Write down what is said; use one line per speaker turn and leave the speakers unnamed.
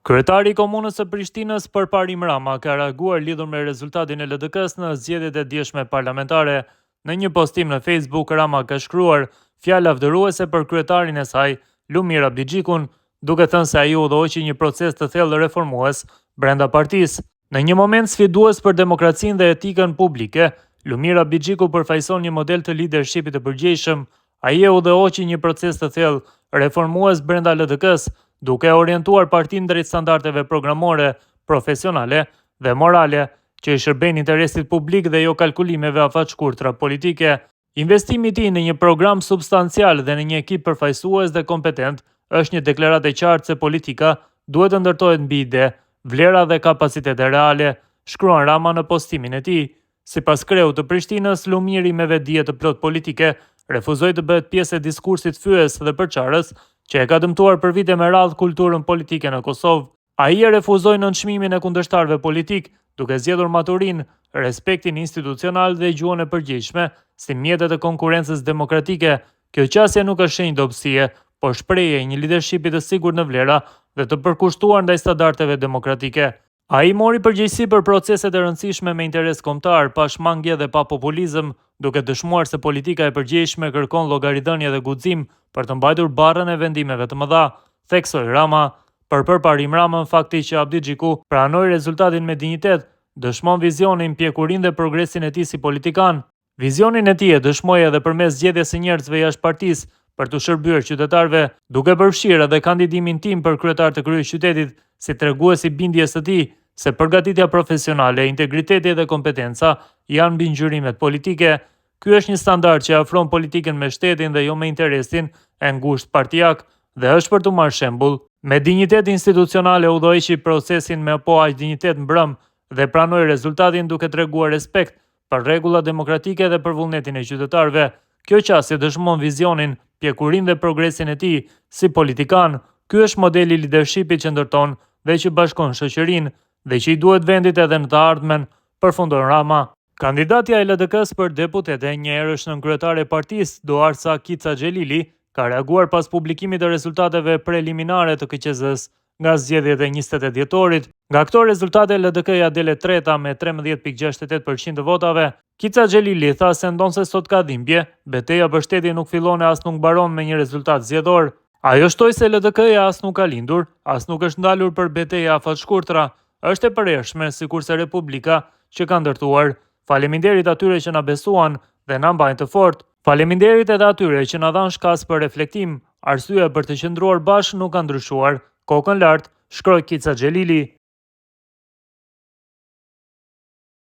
Kryetari i Komunës së Prishtinës Parparim Rama ka reaguar lidhur me rezultatin e LDK-s në zgjedhjet e dieshme parlamentare. Në një postim në Facebook, Rama ka shkruar fjalë lavdëruese për kryetarin e saj, Lumir Abdixhikun, duke thënë se ai udhëhoqi një proces të thellë reformues brenda partisë. Në një moment sfidues për demokracinë dhe etikën publike, Lumir Abdixhiku përfaqëson një model të leadershipit të përgjegjshëm. Ai e udhëhoqi një proces të thellë reformues brenda LDK-s, duke orientuar partinë drejt standardeve programore, profesionale dhe morale që i shërben interesit publik dhe jo kalkulimeve afatshkurtra politike. Investimi i tij në një program substancial dhe në një ekip përfaqësues dhe kompetent është një deklaratë e qartë se politika duhet të ndërtohet mbi ide, vlera dhe kapacitete reale, shkruan Rama në postimin e tij. Sipas kreut të Prishtinës, Lumiri me vetdije të plot politike refuzoi të bëhet pjesë e diskursit fyes dhe përçarës që e ka dëmtuar për vite me radhë kulturën politike në Kosovë. Ai e refuzoi nënçmimin e kundërshtarëve politik, duke zgjedhur maturinë, respektin institucional dhe gjuhën e përgjegjshme si mjetet e konkurrencës demokratike. Kjo qasje nuk është shenjë dobësie, por shprehje e një leadershipi të sigurt në vlera dhe të përkushtuar ndaj standardeve demokratike. Ai mori përgjegjësi për proceset e rëndësishme me interes kombëtar, pa shmangje dhe pa populizëm, duke dëshmuar se politika e përgjegjshme kërkon llogaridhënie dhe guxim për të mbajtur barrën e vendimeve të mëdha, theksoi Rama. Për Parparim Ramën, fakti që Abdixhiku pranoi rezultatin me dinjitet dëshmon vizionin, pjekurinë dhe progresin e tij si politikan. Vizionin e tij e dëshmoi edhe përmes zgjedhjes së njerëzve jashtë partisë për të shërbyer qytetarëve, duke përfshirë edhe kandidimin tim për kryetar të kryeqytetit si treguesi bindjes së tij se përgatitja profesionale, integriteti dhe kompetenca janë mbi ngjyrimet politike. Ky është një standard që afron politikën me shtetin dhe jo me interesin e ngushtë partijak dhe është për të marrë shembull. Me dinjitet institucionale udhëhoqi procesin me po aq dinjitet mbrëm dhe pranoi rezultatin duke treguar respekt për rregullat demokratike dhe për vullnetin e qytetarëve. Kjo qasje dëshmon vizionin, pjekurinë dhe progresin e tij si politikan. Ky është modeli i leadershipit që ndërton dhe që bashkon shoqërinë dhe që i duhet vendit edhe në të ardhmen, përfundon Rama. Kandidatja e LDK-s për deputete, një herësh nënkryetare e partisë, Doarca Kica Xhelili, ka reaguar pas publikimit të rezultateve preliminare të KQZ-s nga zgjedhjet e 28 dhjetorit. Nga këto rezultate, LDK-ja dele treta me 13.68% të votave. Kica Xhelili tha se ndonse sot ka dhimbje, betejë për shtetin nuk fillon e as nuk mbaron me një rezultat zgjedhor. Ajo shtoi se LDK-ja as nuk ka lindur, as nuk është ndalur për betejë afatshkurtra, është e përhershme sikurse Republika që ka ndërtuar. Faleminderit atyre që na besuan dhe na mbajnë të fortë. Faleminderit edhe atyre që na dhanë shkas për reflektim. Arsyeja për të qëndruar bashkë nuk ka ndryshuar. Kokën lart, shkroi Kica Xhelili.